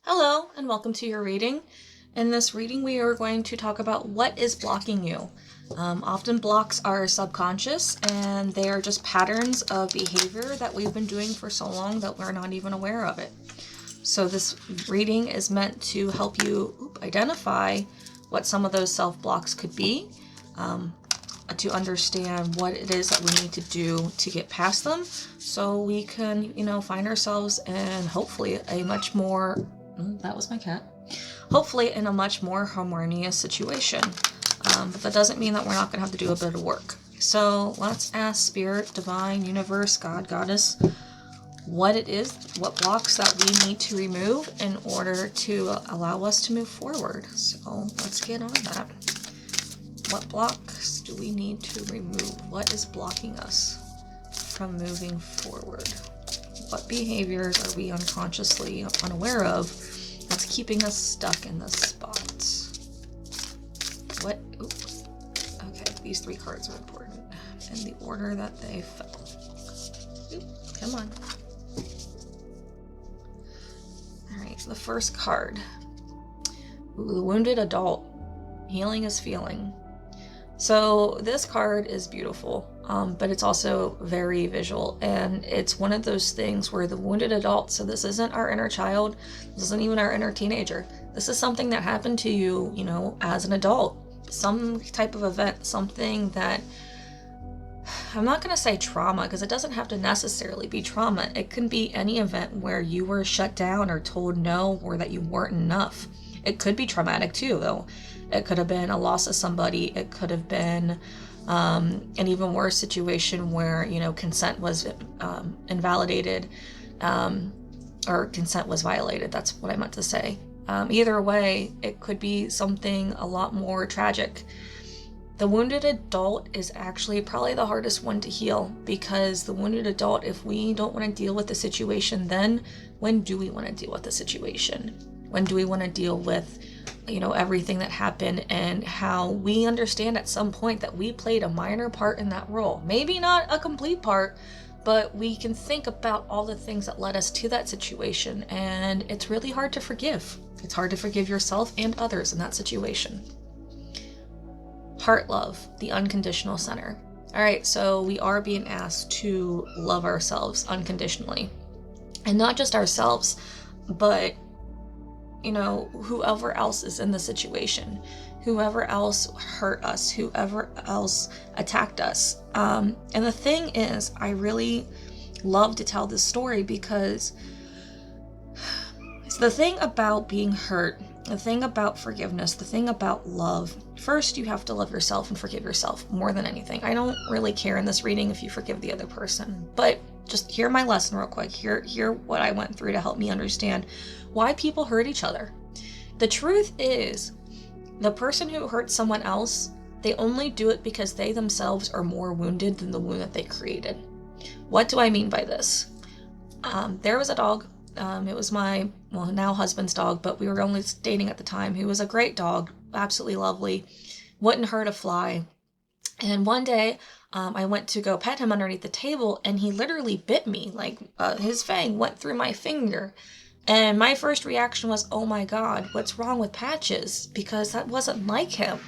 Hello, and welcome to your reading. In this reading, we are going to talk about what is blocking you. Often blocks are subconscious, and they are just patterns of behavior that we've been doing for so long that we're not even aware of it. So this reading is meant to help you identify what some of those self-blocks could be, to understand what it is that we need to do to get past them, so we can, find ourselves in hopefully a much more, that was my cat, hopefully in a much more harmonious situation. But that doesn't mean that we're not going to have to do a bit of work. So let's ask Spirit, Divine, Universe, God, Goddess, what it is, what blocks that we need to remove in order to allow us to move forward. So let's get on that. What blocks do we need to remove? What is blocking us from moving forward? What behaviors are we unconsciously unaware of that's keeping us stuck in this spot? Okay, these three cards are important in the order that they fell. Come on. Alright, so the first card. The Wounded Adult. Healing is Feeling. So this card is beautiful, but it's also very visual, and it's one of those things where the wounded adult, so this isn't our inner child, this isn't even our inner teenager, this is something that happened to you, as an adult, some type of event, something that, I'm not going to say trauma, because it doesn't have to necessarily be trauma. It can be any event where you were shut down or told no, or that you weren't enough. It could be traumatic too, though. It could have been a loss of somebody. It could have been an even worse situation where, consent was invalidated, or consent was violated. That's what I meant to say. Either way, it could be something a lot more tragic. The wounded adult is actually probably the hardest one to heal, because the wounded adult, if we don't want to deal with the situation, then when do we want to deal with the situation? When do we want to deal with, everything that happened, and how we understand at some point that we played a minor part in that role? Maybe not a complete part, but we can think about all the things that led us to that situation, and it's really hard to forgive. It's hard to forgive yourself and others in that situation. Heart Love, the unconditional center. All right, so we are being asked to love ourselves unconditionally, and not just ourselves, but whoever else is in the situation, whoever else hurt us, whoever else attacked us. And the thing is, I really love to tell this story because it's the thing about being hurt, the thing about forgiveness, the thing about love. First, you have to love yourself and forgive yourself more than anything. I don't really care in this reading if you forgive the other person, but just hear my lesson real quick. Hear what I went through to help me understand why people hurt each other. The truth is, the person who hurts someone else, they only do it because they themselves are more wounded than the wound that they created. What do I mean by this? There was a dog. It was my, now husband's dog, but we were only dating at the time. He was a great dog, absolutely lovely, wouldn't hurt a fly. And one day, I went to go pet him underneath the table, and he literally bit me. Like, his fang went through my finger. And my first reaction was, oh my God, what's wrong with Patches? Because that wasn't like him.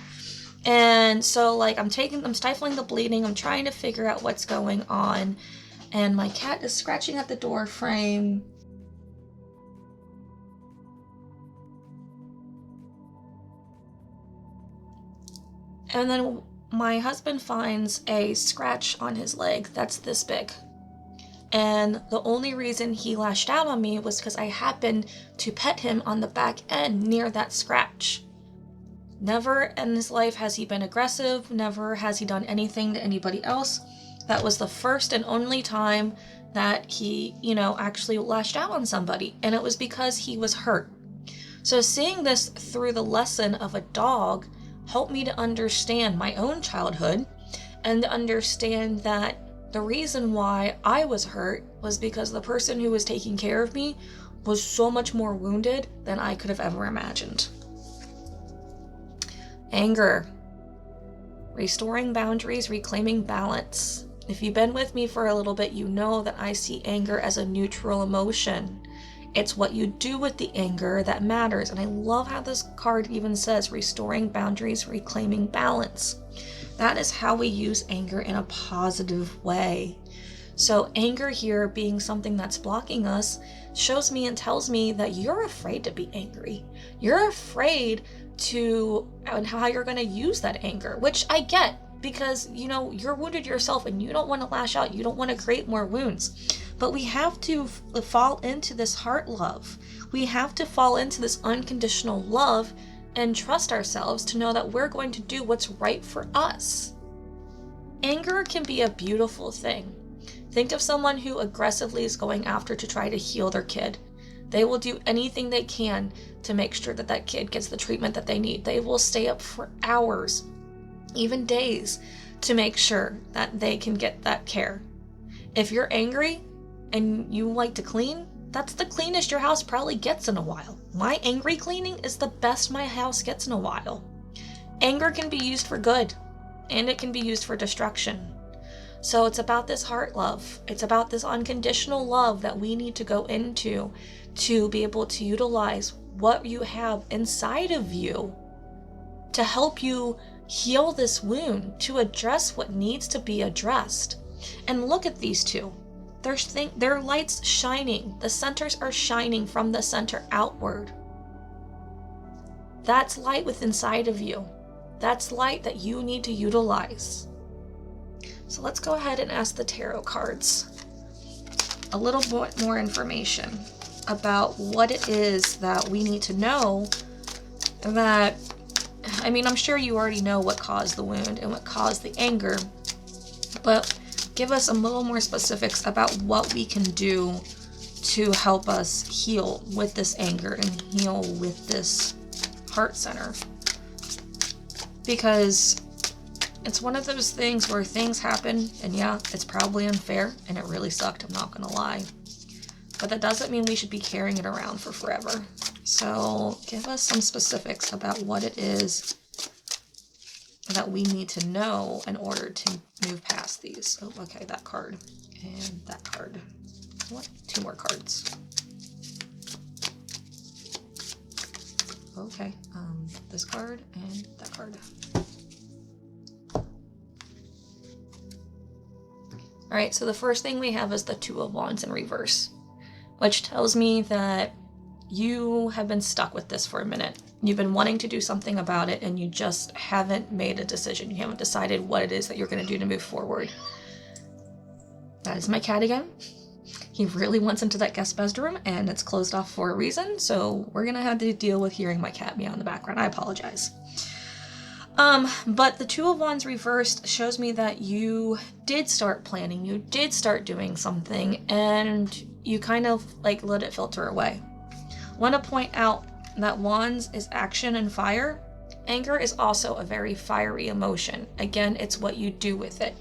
And so, I'm stifling the bleeding. I'm trying to figure out what's going on. And my cat is scratching at the door frame. And then my husband finds a scratch on his leg that's this big. And the only reason he lashed out on me was because I happened to pet him on the back end near that scratch. Never in his life has he been aggressive. Never has he done anything to anybody else. That was the first and only time that he, actually lashed out on somebody. And it was because he was hurt. So seeing this through the lesson of a dog helped me to understand my own childhood, and to understand that the reason why I was hurt was because the person who was taking care of me was so much more wounded than I could have ever imagined. Anger. Restoring boundaries, reclaiming balance. If you've been with me for a little bit, you know that I see anger as a neutral emotion. It's what you do with the anger that matters. And I love how this card even says restoring boundaries, reclaiming balance. That is how we use anger in a positive way. So anger here being something that's blocking us shows me and tells me that you're afraid to be angry. You're afraid and how you're going to use that anger, which I get, because you're wounded yourself and you don't want to lash out. You don't want to create more wounds. But we have to fall into this heart love. We have to fall into this unconditional love and trust ourselves to know that we're going to do what's right for us. Anger can be a beautiful thing. Think of someone who aggressively is going after to try to heal their kid. They will do anything they can to make sure that that kid gets the treatment that they need. They will stay up for hours, even days, to make sure that they can get that care. If you're angry and you like to clean, that's the cleanest your house probably gets in a while. My angry cleaning is the best my house gets in a while. Anger can be used for good, and it can be used for destruction. So it's about this heart love. It's about this unconditional love that we need to go into to be able to utilize what you have inside of you to help you heal this wound, to address what needs to be addressed. And look at these two. Their lights shining. The centers are shining from the center outward. That's light within inside of you. That's light that you need to utilize. So let's go ahead and ask the tarot cards a little bit more information about what it is that we need to know. I'm sure you already know what caused the wound and what caused the anger, but give us a little more specifics about what we can do to help us heal with this anger and heal with this heart center. Because it's one of those things where things happen, and yeah, it's probably unfair, and it really sucked, I'm not gonna lie. But that doesn't mean we should be carrying it around for forever. So give us some specifics about what it is that we need to know in order to move past these. Oh, okay, that card and that card. What? 2 more cards. Okay, this card and that card. All right, so the first thing we have is the 2 of Wands in reverse, which tells me that you have been stuck with this for a minute. You've been wanting to do something about it, and you just haven't made a decision. You haven't decided what it is that you're going to do to move forward. That is my cat again. He really wants into that guest bedroom, and it's closed off for a reason, so we're going to have to deal with hearing my cat meow in the background. I apologize. But the 2 of Wands reversed shows me that you did start planning, you did start doing something, and you kind of let it filter away. I want to point out that Wands is action and fire. Anger is also a very fiery emotion. Again, it's what you do with it.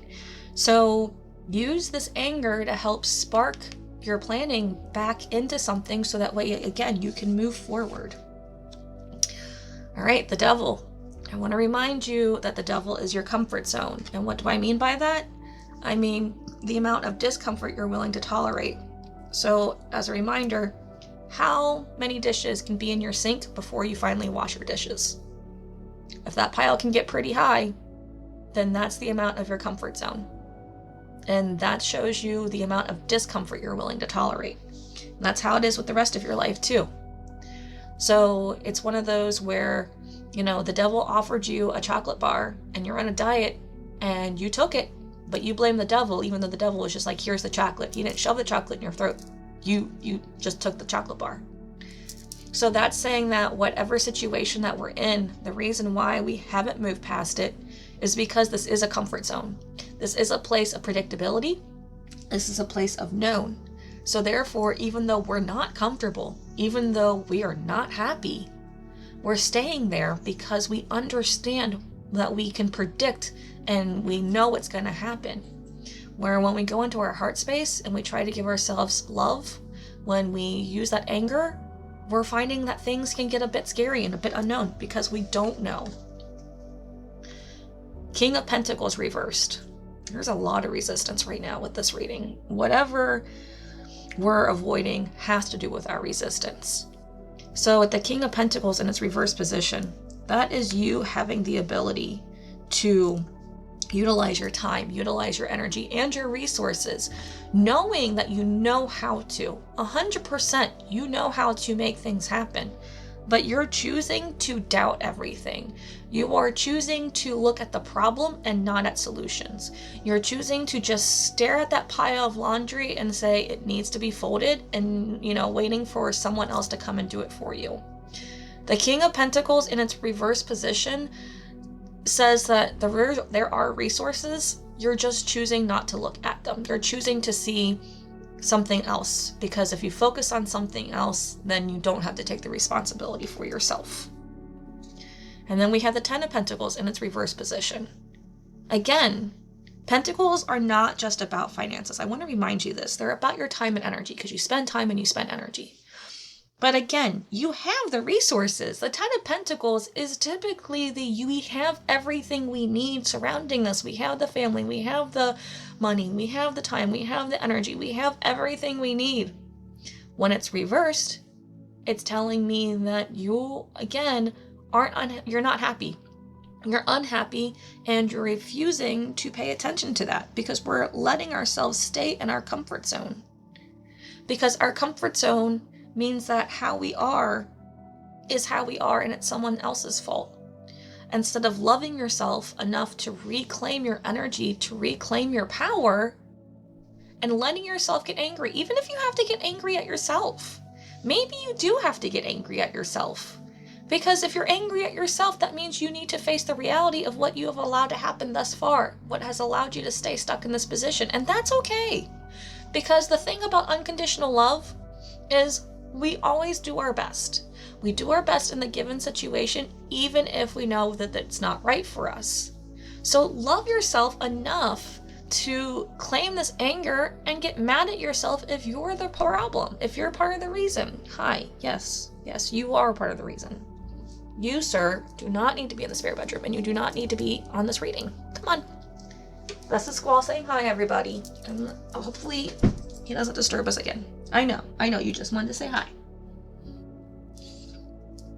So use this anger to help spark your planning back into something so that way, again, you can move forward. All right, the Devil. I want to remind you that the Devil is your comfort zone. And what do I mean by that? I mean the amount of discomfort you're willing to tolerate. So as a reminder, how many dishes can be in your sink before you finally wash your dishes? If that pile can get pretty high, then that's the amount of your comfort zone. And that shows you the amount of discomfort you're willing to tolerate. And that's how it is with the rest of your life too. So it's one of those where, the devil offered you a chocolate bar and you're on a diet and you took it, but you blame the devil, even though the devil was just like, here's the chocolate. You didn't shove the chocolate in your throat. You just took the chocolate bar. So that's saying that whatever situation that we're in, the reason why we haven't moved past it is because this is a comfort zone. This is a place of predictability. This is a place of known. So therefore, even though we're not comfortable, even though we are not happy, we're staying there because we understand that we can predict and we know what's going to happen. Where when we go into our heart space and we try to give ourselves love, when we use that anger, we're finding that things can get a bit scary and a bit unknown because we don't know. King of Pentacles reversed. There's a lot of resistance right now with this reading. Whatever we're avoiding has to do with our resistance. So with the King of Pentacles in its reverse position, that is you having the ability to utilize your time, utilize your energy and your resources, knowing that you know how to, 100% you know how to make things happen, but you're choosing to doubt everything. You are choosing to look at the problem and not at solutions. You're choosing to just stare at that pile of laundry and say it needs to be folded and, waiting for someone else to come and do it for you. The King of Pentacles in its reverse position says that there are resources, you're just choosing not to look at them. You're choosing to see something else, because if you focus on something else, then you don't have to take the responsibility for yourself. And then we have the Ten of Pentacles in its reverse position. Again, Pentacles are not just about finances. I want to remind you this. They're about your time and energy, because you spend time and you spend energy. But again, you have the resources. The Ten of Pentacles is typically we have everything we need surrounding us. We have the family, we have the money, we have the time, we have the energy, we have everything we need. When it's reversed, it's telling me that you, again, you're not happy. You're unhappy and you're refusing to pay attention to that, because we're letting ourselves stay in our comfort zone. Because our comfort zone means that how we are is how we are, and it's someone else's fault. Instead of loving yourself enough to reclaim your energy, to reclaim your power, and letting yourself get angry, even if you have to get angry at yourself. Maybe you do have to get angry at yourself. Because if you're angry at yourself, that means you need to face the reality of what you have allowed to happen thus far, what has allowed you to stay stuck in this position. And that's okay. Because the thing about unconditional love is we always do our best. We do our best in the given situation, even if we know that it's not right for us. So love yourself enough to claim this anger and get mad at yourself if you're the problem, if you're part of the reason. Hi, yes, you are part of the reason. You, sir, do not need to be in the spare bedroom, and you do not need to be on this reading. Come on. That's the squall saying hi, everybody. And hopefully he doesn't disturb us again. I know, you just wanted to say hi.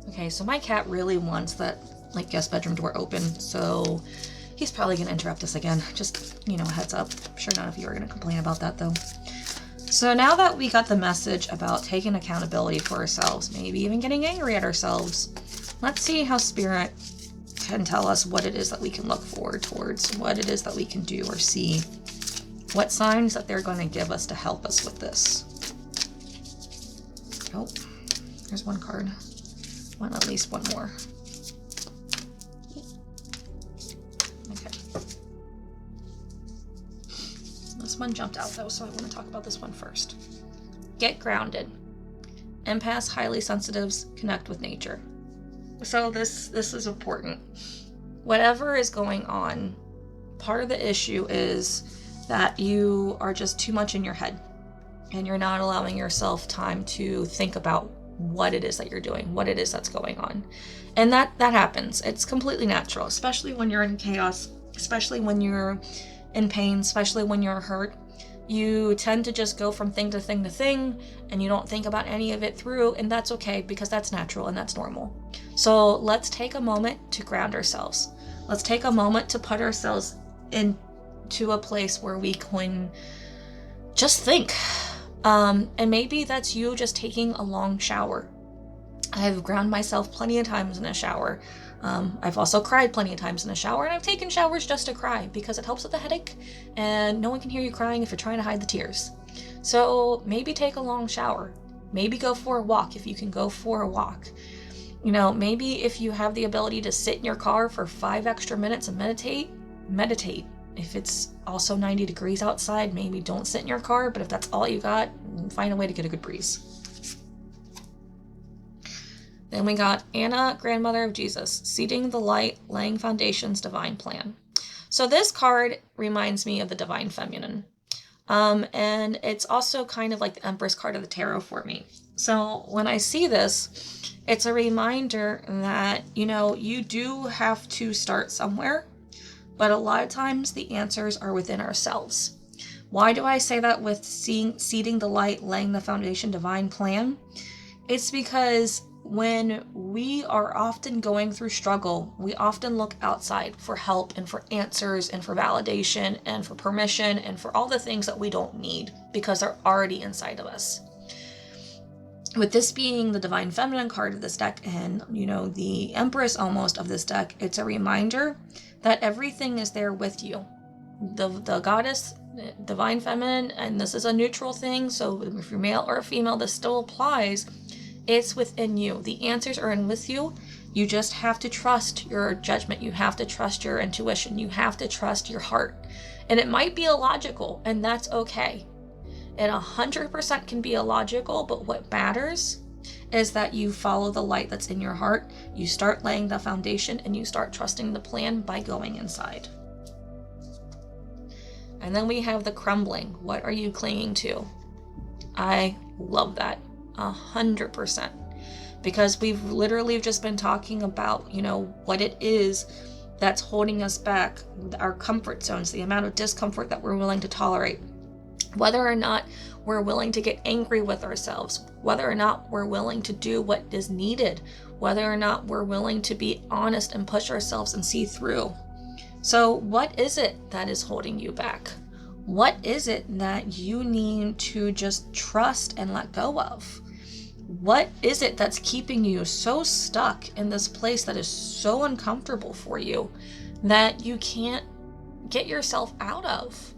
Okay, so my cat really wants that, guest bedroom door open, so he's probably gonna interrupt us again. Just, heads up. I'm sure none of you are gonna complain about that, though. So now that we got the message about taking accountability for ourselves, maybe even getting angry at ourselves, let's see how Spirit can tell us what it is that we can look forward towards, what it is that we can do or see, what signs that they're going to give us to help us with this. Oh, there's one card. Want at least one more. Okay. This one jumped out though, so I want to talk about this one first. Get grounded. Empaths, highly sensitives, connect with nature. So this is important. Whatever is going on, part of the issue is that you are just too much in your head, and you're not allowing yourself time to think about what it is that you're doing, what it is that's going on. And that happens. It's completely natural, especially when you're in chaos, especially when you're in pain, especially when you're hurt. You tend to just go from thing to thing to thing, and you don't think about any of it through, and that's okay, because that's natural and that's normal. So let's take a moment to ground ourselves. Let's take a moment to put ourselves into a place where we can just think. And maybe that's you just taking a long shower. I've ground myself plenty of times in a shower. I've also cried plenty of times in a shower, and I've taken showers just to cry because it helps with the headache, and no one can hear you crying if you're trying to hide the tears. So maybe take a long shower. Maybe go for a walk if you can go for a walk. Maybe if you have the ability to sit in your car for 5 extra minutes and meditate. If it's also 90 degrees outside, maybe don't sit in your car, but if that's all you got, find a way to get a good breeze. Then we got Anna, grandmother of Jesus, seeding the light, laying foundations, divine plan. So this card reminds me of the divine feminine. And it's also kind of like the Empress card of the tarot for me. So when I see this, it's a reminder that, you do have to start somewhere, but a lot of times the answers are within ourselves. Why do I say that with seeding the light, laying the foundation, divine plan? It's because when we are often going through struggle, we often look outside for help and for answers and for validation and for permission and for all the things that we don't need because they're already inside of us. With this being the Divine Feminine card of this deck and, the Empress almost of this deck, it's a reminder that everything is there with you. The goddess, Divine Feminine, and this is a neutral thing, so if you're male or female, this still applies. It's within you. The answers are in with you. You just have to trust your judgment. You have to trust your intuition. You have to trust your heart. And it might be illogical, and that's okay. It 100% can be illogical, but what matters is that you follow the light that's in your heart. You start laying the foundation, and you start trusting the plan by going inside. And then we have the crumbling. What are you clinging to? I love that. 100%, because we've literally just been talking about, what it is that's holding us back, our comfort zones, the amount of discomfort that we're willing to tolerate, whether or not we're willing to get angry with ourselves, whether or not we're willing to do what is needed, whether or not we're willing to be honest and push ourselves and see through. So what is it that is holding you back? What is it that you need to just trust and let go of? What is it that's keeping you so stuck in this place that is so uncomfortable for you that you can't get yourself out of?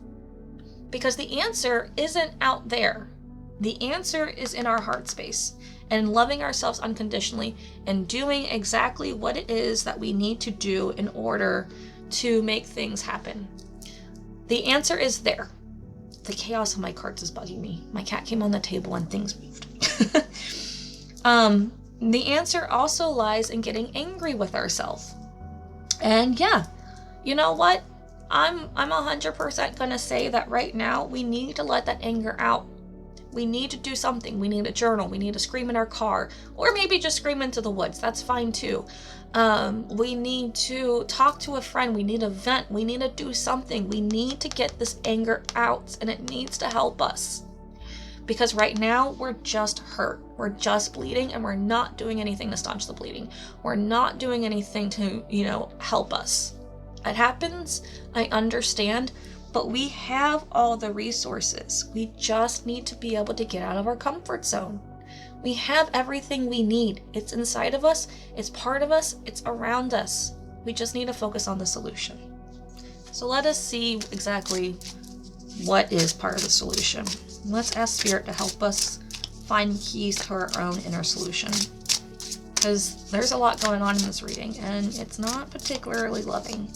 Because the answer isn't out there. The answer is in our heart space and loving ourselves unconditionally and doing exactly what it is that we need to do in order to make things happen. The answer is there. The chaos of my cards is bugging me. My cat came on the table and things moved. The answer also lies in getting angry with ourselves. And yeah, you know what? I'm 100% gonna say that right now we need to let that anger out. We need to do something. We need to journal. We need to scream in our car, or maybe just scream into the woods. That's fine too. We need to talk to a friend. We need to vent. We need to do something. We need to get this anger out, and it needs to help us. Because right now we're just hurt. We're just bleeding, and we're not doing anything to staunch the bleeding. We're not doing anything to, help us. It happens. I understand. But we have all the resources. We just need to be able to get out of our comfort zone. We have everything we need. It's inside of us. It's part of us. It's around us. We just need to focus on the solution. So let us see exactly what is part of the solution. Let's ask Spirit to help us find keys to our own inner solution. Because there's a lot going on in this reading, and it's not particularly loving.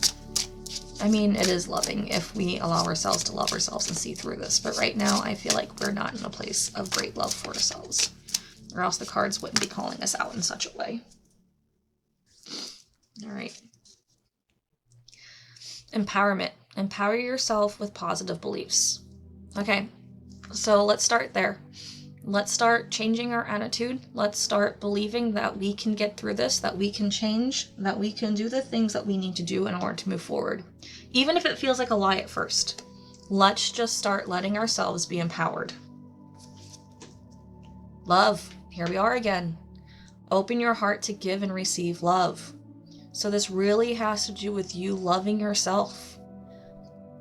I mean, it is loving if we allow ourselves to love ourselves and see through this. But right now, I feel like we're not in a place of great love for ourselves. Or else the cards wouldn't be calling us out in such a way. All right. Empowerment. Empower yourself with positive beliefs. Okay, so let's start there. Let's start changing our attitude. Let's start believing that we can get through this, that we can change, that we can do the things that we need to do in order to move forward. Even if it feels like a lie at first, let's just start letting ourselves be empowered. Love. Here we are again. Open your heart to give and receive love. So this really has to do with you loving yourself.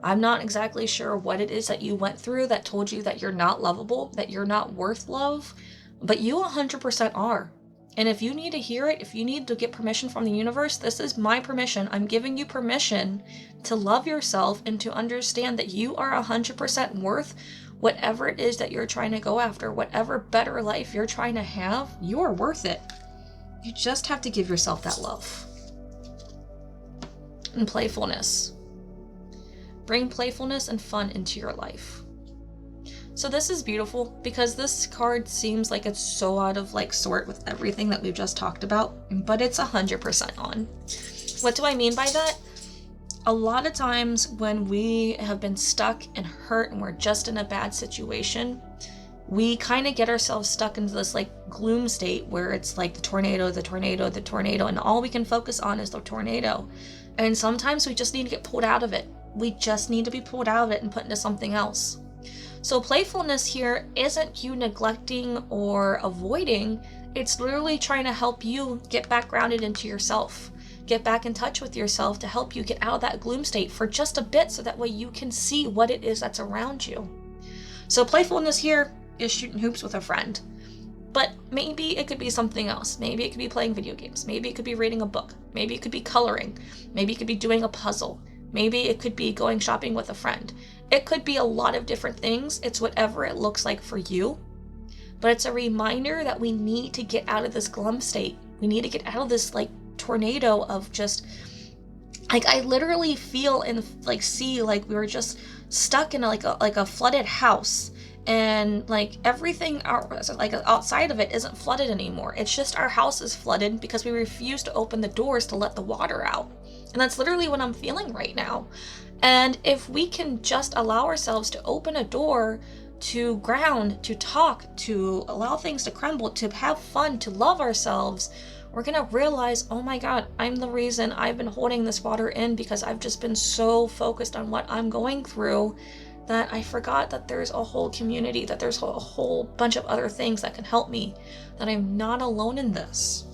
I'm not exactly sure what it is that you went through that told you that you're not lovable, that you're not worth love, but you 100% are. And if you need to hear it, if you need to get permission from the universe, this is my permission. I'm giving you permission to love yourself and to understand that you are 100% worth whatever it is that you're trying to go after, whatever better life you're trying to have, you are worth it. You just have to give yourself that love. And playfulness. Bring playfulness and fun into your life. So this is beautiful because this card seems like it's so out of sort with everything that we've just talked about, but it's 100% on. What do I mean by that? A lot of times when we have been stuck and hurt and we're just in a bad situation, we kind of get ourselves stuck into this gloom state where it's the tornado, the tornado, the tornado, and all we can focus on is the tornado. And sometimes we just need to get pulled out of it. We just need to be pulled out of it and put into something else. So playfulness here isn't you neglecting or avoiding, it's literally trying to help you get back grounded into yourself, get back in touch with yourself to help you get out of that gloom state for just a bit so that way you can see what it is that's around you. So playfulness here is shooting hoops with a friend. But maybe it could be something else. Maybe it could be playing video games. Maybe it could be reading a book. Maybe it could be coloring. Maybe it could be doing a puzzle. Maybe it could be going shopping with a friend. It could be a lot of different things. It's whatever it looks like for you. But it's a reminder that we need to get out of this glum state. We need to get out of this like tornado of just, like, I literally feel and like see like we were just stuck in like a flooded house. And like everything outside of it isn't flooded anymore. It's just our house is flooded because we refuse to open the doors to let the water out. And that's literally what I'm feeling right now. And if we can just allow ourselves to open a door, to ground, to talk, to allow things to crumble, to have fun, to love ourselves, we're gonna realize, oh my God, I'm the reason I've been holding this water in because I've just been so focused on what I'm going through that I forgot that there's a whole community, that there's a whole bunch of other things that can help me, that I'm not alone in this.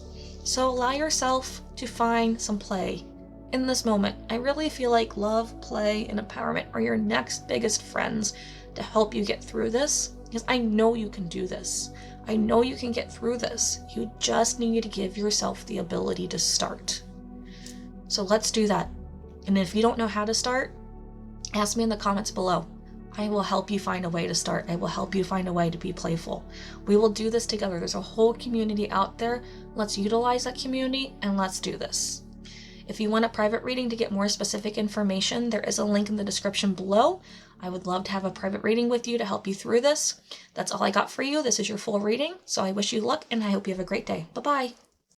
So allow yourself to find some play in this moment. I really feel like love, play, and empowerment are your next biggest friends to help you get through this, because I know you can do this. I know you can get through this. You just need to give yourself the ability to start. So let's do that. And if you don't know how to start, ask me in the comments below. I will help you find a way to start. I will help you find a way to be playful. We will do this together. There's a whole community out there. Let's utilize that community and let's do this. If you want a private reading to get more specific information, there is a link in the description below. I would love to have a private reading with you to help you through this. That's all I got for you. This is your full reading. So I wish you luck and I hope you have a great day. Bye-bye.